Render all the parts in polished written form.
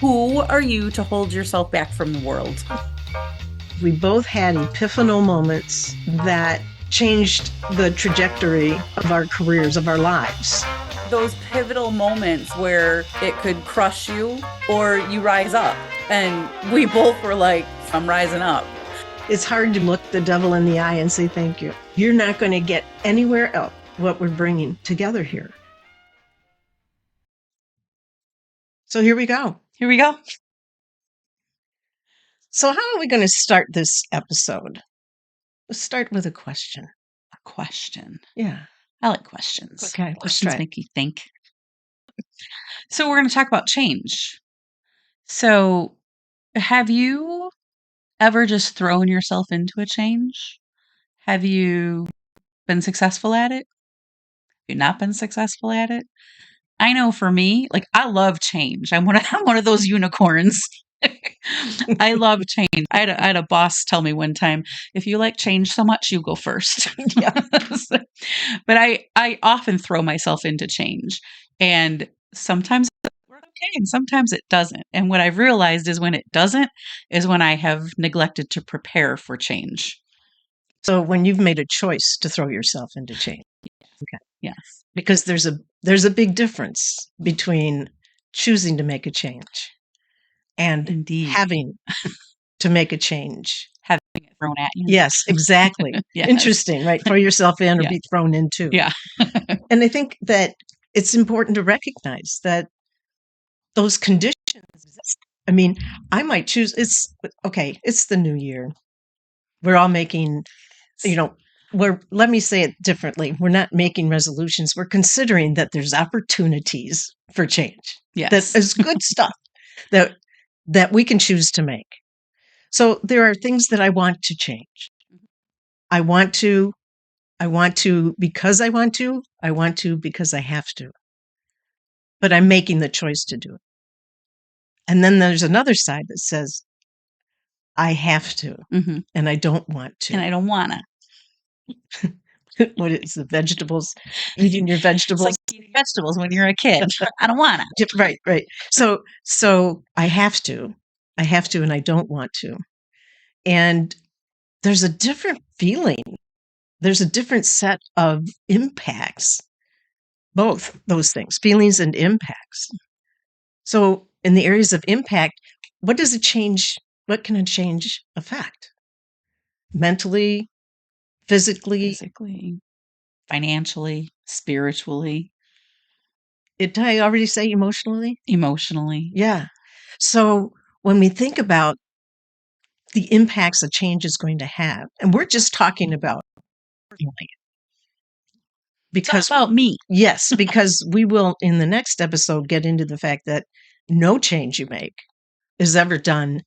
Who are you to hold yourself back from the world? We both had epiphanal moments that changed the trajectory of our careers, of our lives. Those pivotal moments where it could crush you or you rise up. And we both were like, I'm rising up. It's hard to look the devil in the eye and say thank you. You're not going to get anywhere else what we're bringing together here. So here we go. Here we go. So how are we going to start this episode? Let's start with a question. A question. Yeah. I like questions. Okay, let's Questions try. make you think. So we're going to talk about change. So have you ever just thrown yourself into a change? Have you been successful at it? Have you not been successful at it? I know for me, like I love change. I'm one of those unicorns. I love change. I had a boss tell me one time, if you like change so much, you go first. Yeah. But I often throw myself into change. And sometimes it works okay and sometimes it doesn't. And what I've realized is when it doesn't is when I have neglected to prepare for change. So when you've made a choice to throw yourself into change. Okay. Yes. Because there's a big difference between choosing to make a change and Indeed. having to make a change. Having it thrown at you. Yes, exactly. Yes. Interesting, right? Throw yourself in or Yeah. be thrown into. Yeah. And I think that it's important to recognize that those conditions exist. I mean, I might choose, it's the new year. We're all making, let me say it differently. We're not making resolutions. We're considering that there's opportunities for change. Yes. That is good stuff that we can choose to make. So there are things that I want to change. I want to because I want to because I have to. But I'm making the choice to do it. And then there's another side that says, I have to, and I don't want to. And I don't want to. What is the vegetables? Eating your vegetables? It's like eating vegetables when you're a kid. I don't want to. Right. So I have to, and I don't want to. And there's a different feeling. There's a different set of impacts. Both those things, feelings and impacts. So in the areas of impact, what can a change affect? Mentally, physically, financially, spiritually. Did I already say emotionally? Emotionally. Yeah. So when we think about the impacts a change is going to have, and we're just talking about because it's about me. Yes, because we will in the next episode get into the fact that no change you make is ever done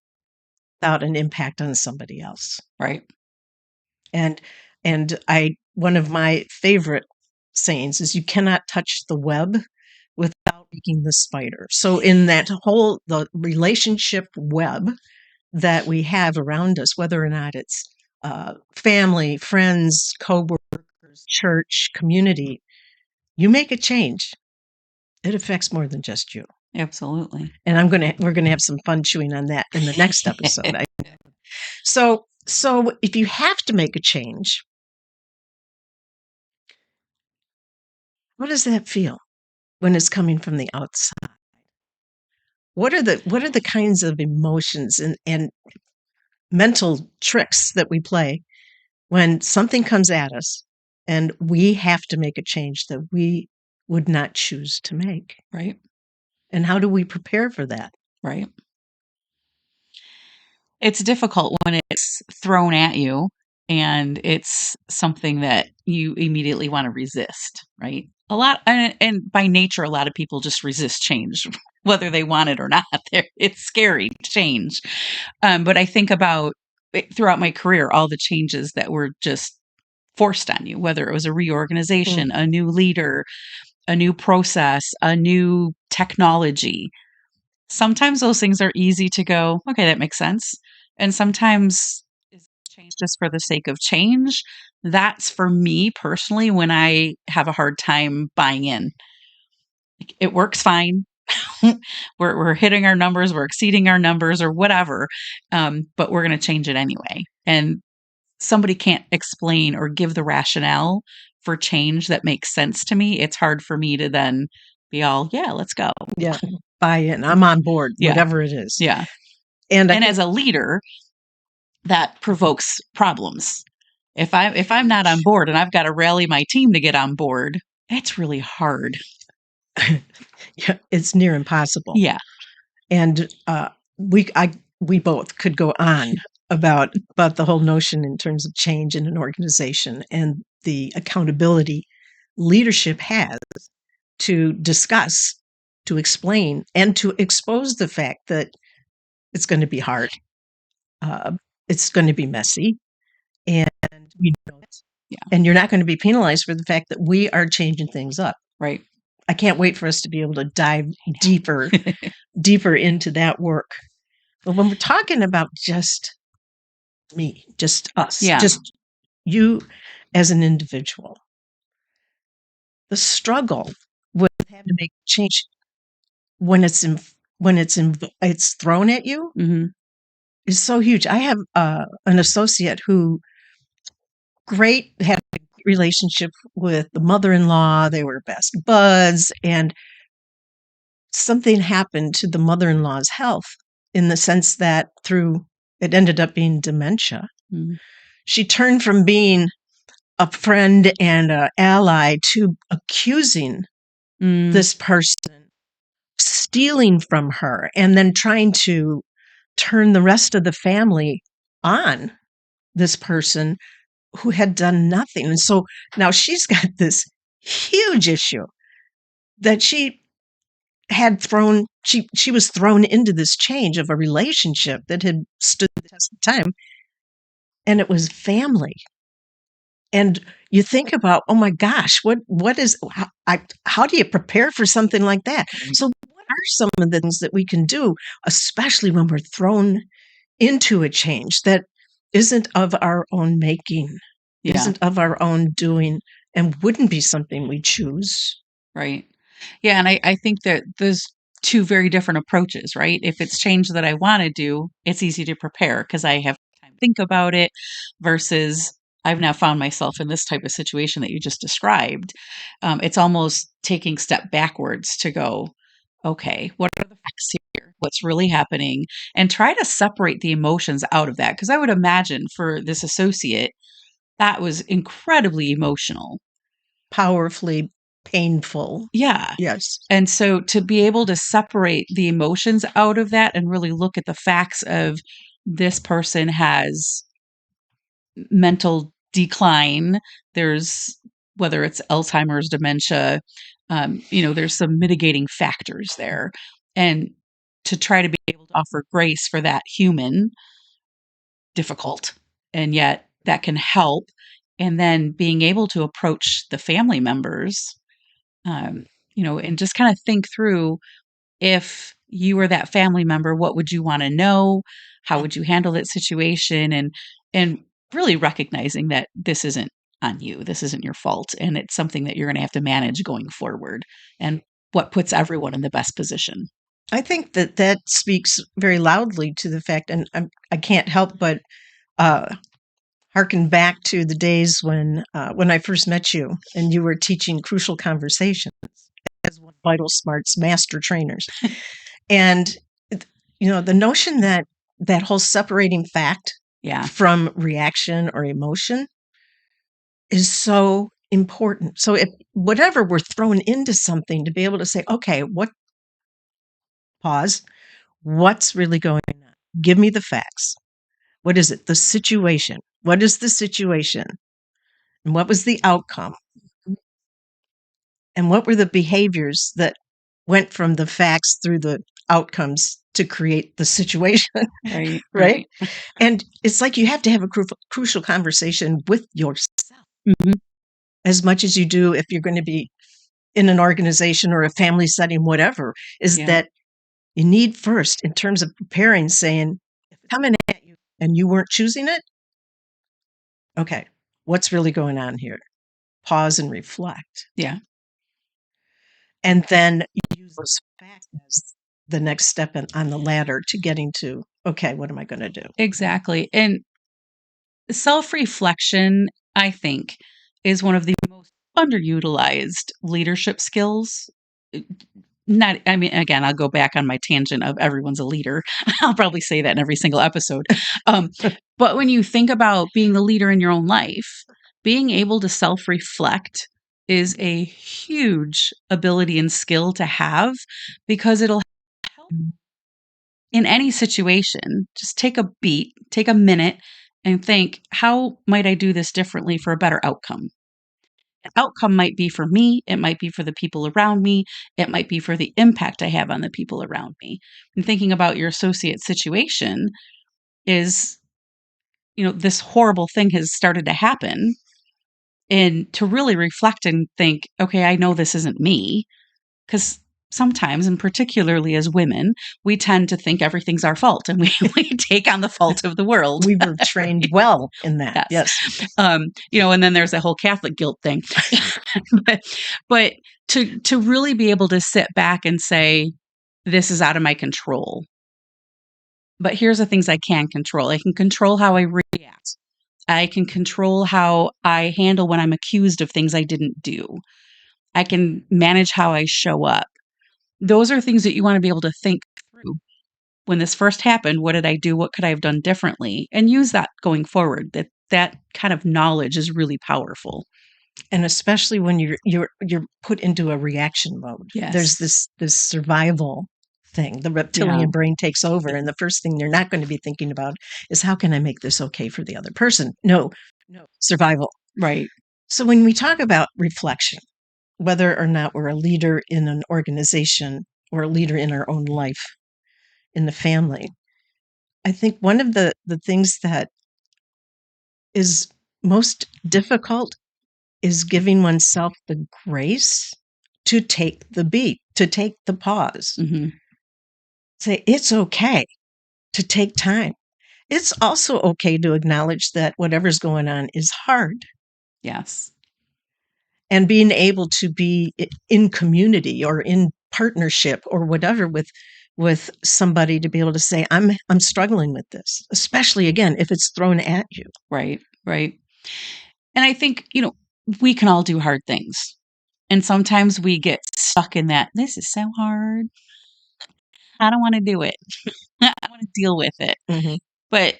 without an impact on somebody else. Right. And one of my favorite sayings is you cannot touch the web without making the spider. So in that the relationship web that we have around us, whether or not it's family, friends, coworkers, church, community, you make a change. It affects more than just you. Absolutely. And we're gonna have some fun chewing on that in the next episode. So if you have to make a change, what does that feel when it's coming from the outside? What are the kinds of emotions and mental tricks that we play when something comes at us and we have to make a change that we would not choose to make? Right. And how do we prepare for that? Right. It's difficult when it's thrown at you and it's something that you immediately want to resist, right? And by nature, a lot of people just resist change, whether they want it or not. It's scary change. But I think about throughout my career, all the changes that were just forced on you, whether it was a reorganization, a new leader, a new process, a new technology. Sometimes those things are easy to go, okay, that makes sense. And sometimes is change just for the sake of change. That's for me personally when I have a hard time buying in. It works fine. we're hitting our numbers, we're exceeding our numbers or whatever, but we're going to change it anyway. And somebody can't explain or give the rationale for change that makes sense to me, it's hard for me to then be all, yeah, let's go. Yeah. Buy in. I'm on board, Yeah. whatever it is. Yeah. And as a leader, that provokes problems. If I'm not on board and I've got to rally my team to get on board, it's really hard. yeah, it's near impossible. Yeah. And we both could go on about the whole notion in terms of change in an organization and the accountability leadership has to discuss, to explain, and to expose the fact that it's going to be hard. It's going to be messy, and we know it. Yeah. And you're not going to be penalized for the fact that we are changing things up. Right. I can't wait for us to be able to dive deeper into that work. But when we're talking about just me, just us, just you as an individual, the struggle with having to make change when it's thrown at you is so huge. I have an associate who had a great relationship with the mother-in-law. They were best buds, and something happened to the mother-in-law's health in the sense that it ended up being dementia. She turned from being a friend and an ally to accusing this person, stealing from her, and then trying to turn the rest of the family on this person who had done nothing. And so now she's got this huge issue that she was thrown into this change of a relationship that had stood the test of time, and it was family. And you think about, oh my gosh, how do you prepare for something like that? So what are some of the things that we can do, especially when we're thrown into a change that isn't of our own making, isn't of our own doing, and wouldn't be something we choose? Right. Yeah. And I think that there's two very different approaches, right? If it's change that I want to do, it's easy to prepare because I have time to think about it versus I've now found myself in this type of situation that you just described. It's almost taking a step backwards to go, okay, what are the facts here? What's really happening? And try to separate the emotions out of that. Because I would imagine for this associate, that was incredibly emotional. Powerfully painful. Yeah. Yes. And so to be able to separate the emotions out of that and really look at the facts of this person has mental decline, there's whether it's Alzheimer's, dementia, there's some mitigating factors there. And to try to be able to offer grace for that human, difficult, and yet that can help. And then being able to approach the family members, and just kind of think through, if you were that family member, what would you want to know? How would you handle that situation? And really recognizing that this isn't on you. This isn't your fault. And it's something that you're going to have to manage going forward, and what puts everyone in the best position. I think that speaks very loudly to the fact, and I can't help but harken back to the days when I first met you and you were teaching crucial conversations as one of Vital Smart's master trainers. And, the notion that whole separating fact from reaction or emotion is so important. So if whatever we're thrown into something, to be able to say, okay, pause, what's really going on? Give me the facts. What is it? The situation. What is the situation? And what was the outcome? And what were the behaviors that went from the facts through the outcomes to create the situation? Right? And it's like you have to have a crucial conversation with yourself as much as you do if you're going to be in an organization or a family setting, whatever, that you need first, in terms of preparing, saying, if it's coming at you and you weren't choosing it, okay, what's really going on here? Pause and reflect. Yeah. And then use those facts as the next step on the ladder to getting to, okay, what am I going to do? Exactly. And self-reflection, I think, is one of the most underutilized leadership skills. Not, I mean, again, I'll go back on my tangent of everyone's a leader. I'll probably say that in every single episode. Um, but when you think about being the leader in your own life, being able to self reflect is a huge ability and skill to have because it'll help in any situation. Just take a beat, take a minute, and think, how might I do this differently for a better outcome? The outcome might be for me, it might be for the people around me, it might be for the impact I have on the people around me. And thinking about your associate situation is, this horrible thing has started to happen. And to really reflect and think, okay, I know this isn't me. Because sometimes, and particularly as women, we tend to think everything's our fault and we take on the fault of the world. We were trained well in that. Yes. Yes. And then there's that whole Catholic guilt thing. but to really be able to sit back and say, this is out of my control. But here's the things I can control. I can control how I react. I can control how I handle when I'm accused of things I didn't do. I can manage how I show up. Those are things that you want to be able to think through. When this first happened, what did I do? What could I have done differently? And use that going forward. That kind of knowledge is really powerful. And especially when you're put into a reaction mode. Yes. There's this survival thing. The reptilian brain takes over, and the first thing you're not going to be thinking about is, how can I make this okay for the other person? No, survival. Right. So when we talk about reflection, whether or not we're a leader in an organization or a leader in our own life, in the family, I think one of the things that is most difficult is giving oneself the grace to take the beat, to take the pause. Mm-hmm. Say, it's okay to take time. It's also okay to acknowledge that whatever's going on is hard. Yes. And being able to be in community or in partnership or whatever with somebody to be able to say, I'm struggling with this, especially again, if it's thrown at you. Right. Right. And I think, we can all do hard things. And sometimes we get stuck in that, this is so hard. I don't want to do it. I want to deal with it. Mm-hmm. But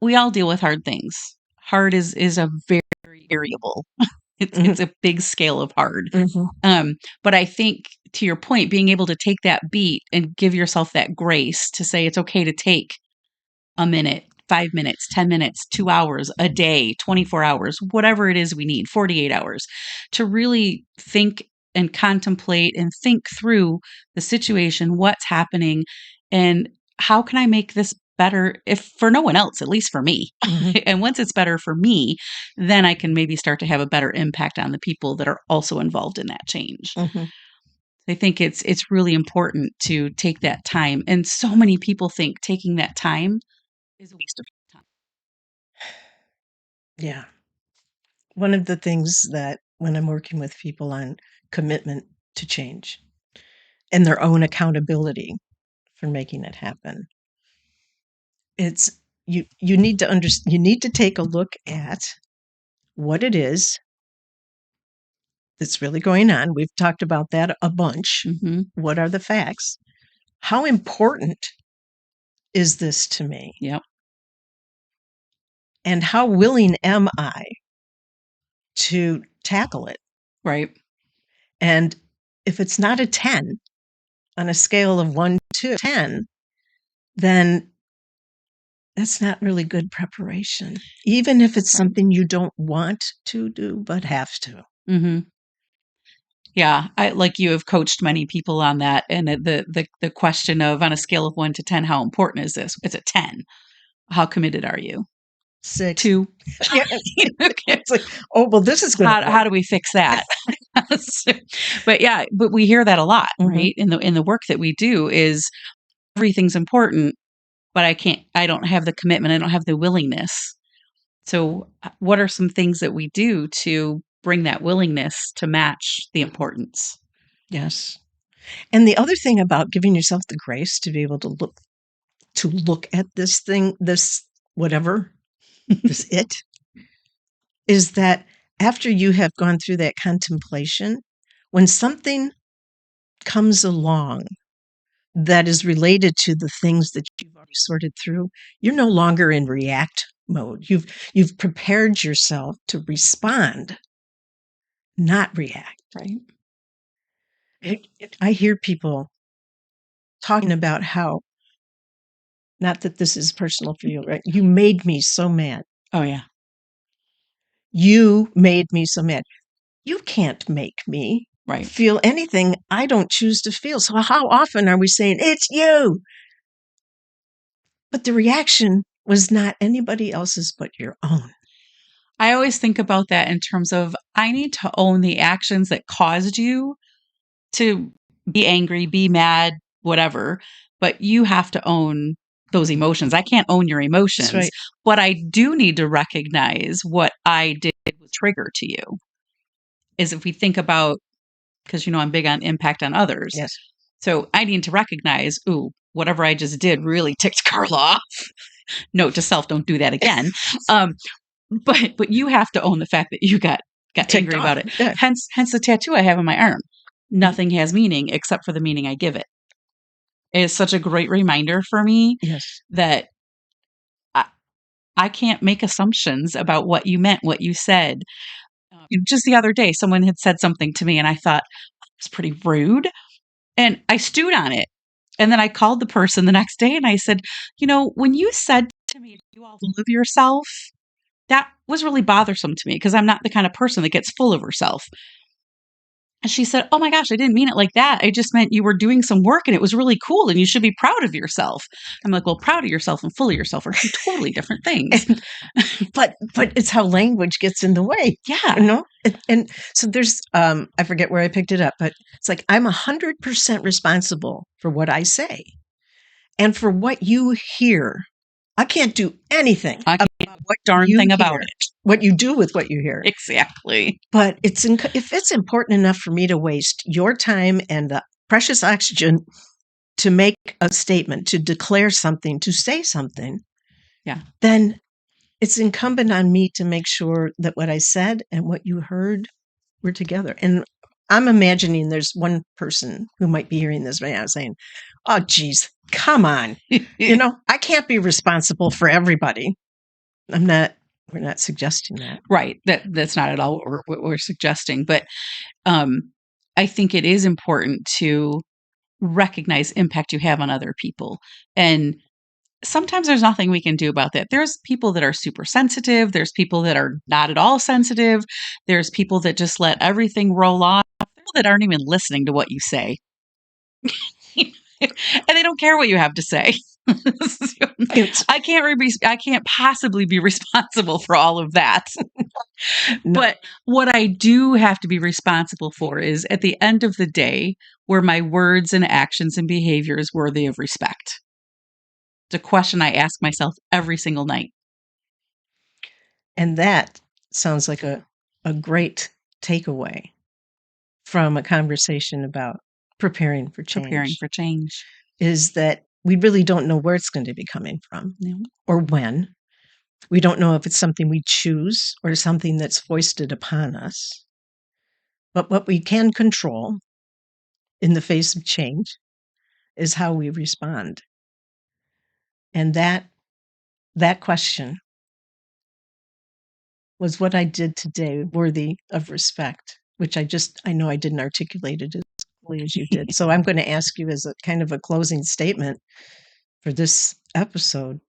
we all deal with hard things. Hard is a very variable. It's a big scale of hard. Mm-hmm. But I think, to your point, being able to take that beat and give yourself that grace to say it's okay to take a minute, 5 minutes, 10 minutes, 2 hours, a day, 24 hours, whatever it is we need, 48 hours, to really think and contemplate and think through the situation, what's happening, and how can I make this better, if for no one else, at least for me. Mm-hmm. And once it's better for me, then I can maybe start to have a better impact on the people that are also involved in that change. Mm-hmm. I think it's really important to take that time. And so many people think taking that time is a waste of time. Yeah. One of the things that when I'm working with people on commitment to change and their own accountability for making it happen, it's you need to understand, you need to take a look at what it is that's really going on. We've talked about that a bunch. Mm-hmm. What are the facts? How important is this to me? Yep. And how willing am I to tackle it? Right. And if it's not a 10 on a scale of 1 to 10, then that's not really good preparation, even if it's something you don't want to do but have to. Mm-hmm. Yeah, I like you have coached many people on that, and the question of, on a scale of 1 to 10, how important is this? It's a 10. How committed are you? 6. 2. Yeah. Okay. It's like, oh, well, this is good. How do we fix that? But we hear that a lot, Mhm. right? In the work that we do, is everything's important, but I don't have the commitment, I don't have the willingness. So what are some things that we do to bring that willingness to match the importance? Yes. And the other thing about giving yourself the grace to be able to look at this thing, this whatever, this it, is that after you have gone through that contemplation, when something comes along that is related to the things that you've already sorted through, you're no longer in react mode. You've prepared yourself to respond, not react. Right. I hear people talking about how, not that this is personal for you, right? You made me so mad. Oh, yeah. You made me so mad. You can't make me Right. feel anything I don't choose to feel. So how often are we saying, it's you? But the reaction was not anybody else's but your own. I always think about that in terms of I need to own the actions that caused you to be angry, be mad, whatever. But you have to own those emotions. I can't own your emotions. That's right. But I do need to recognize what I did was trigger to you. Is if we think about, because I'm big on impact on others. Yes. So I need to recognize, ooh, whatever I just did really ticked Carla off. Note to self, don't do that again. But you have to own the fact that you got angry about it. Yeah. Hence the tattoo I have on my arm. Nothing has meaning except for the meaning I give it. It is such a great reminder for me that I can't make assumptions about what you meant, what you said. Just the other day, someone had said something to me and I thought, it's pretty rude. And I stewed on it. And then I called the person the next day and I said, when you said to me, you all love yourself, that was really bothersome to me because I'm not the kind of person that gets full of herself. And she said, oh my gosh, I didn't mean it like that. I just meant you were doing some work and it was really cool and you should be proud of yourself. I'm like, well, proud of yourself and full of yourself are two totally different things. But it's how language gets in the way. Yeah. And so there's, I forget where I picked it up, but it's like, I'm 100% responsible for what I say and for what you hear. I can't do anything about what darn thing about it. What you do with what you hear. Exactly. But if it's important enough for me to waste your time and the precious oxygen to make a statement, to declare something, to say something, then it's incumbent on me to make sure that what I said and what you heard were together. And I'm imagining there's one person who might be hearing this right now saying, oh, geez, come on. I can't be responsible for everybody. We're not suggesting that. Right. That's not at all what we're suggesting. But I think it is important to recognize impact you have on other people. And sometimes there's nothing we can do about that. There's people that are super sensitive. There's people that are not at all sensitive. There's people that just let everything roll on. People that aren't even listening to what you say. And they don't care what you have to say. I can't possibly be responsible for all of that. No. But what I do have to be responsible for is at the end of the day, were my words and actions and behaviors worthy of respect? It's a question I ask myself every single night. And that sounds like a great takeaway from a conversation about preparing for change. Is that we really don't know where it's going to be coming from or when. We don't know if it's something we choose or something that's foisted upon us. But what we can control in the face of change is how we respond. And that question, was what I did today worthy of respect, which I know I didn't articulate it as clearly as you did. So I'm going to ask you as a kind of a closing statement for this episode.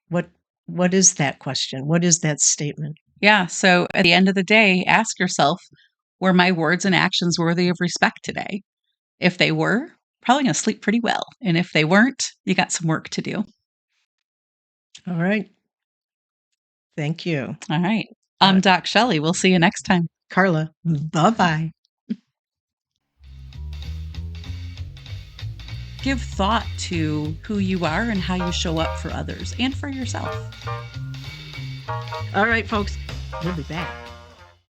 What is that question? What is that statement? Yeah. So at the end of the day, ask yourself, were my words and actions worthy of respect today? If they were, probably going to sleep pretty well. And if they weren't, you got some work to do. All right. Thank you. All right. I'm Doc Shelley. We'll see you next time. Carla, bye-bye. Give thought to who you are and how you show up for others and for yourself. All right, folks, we'll be back.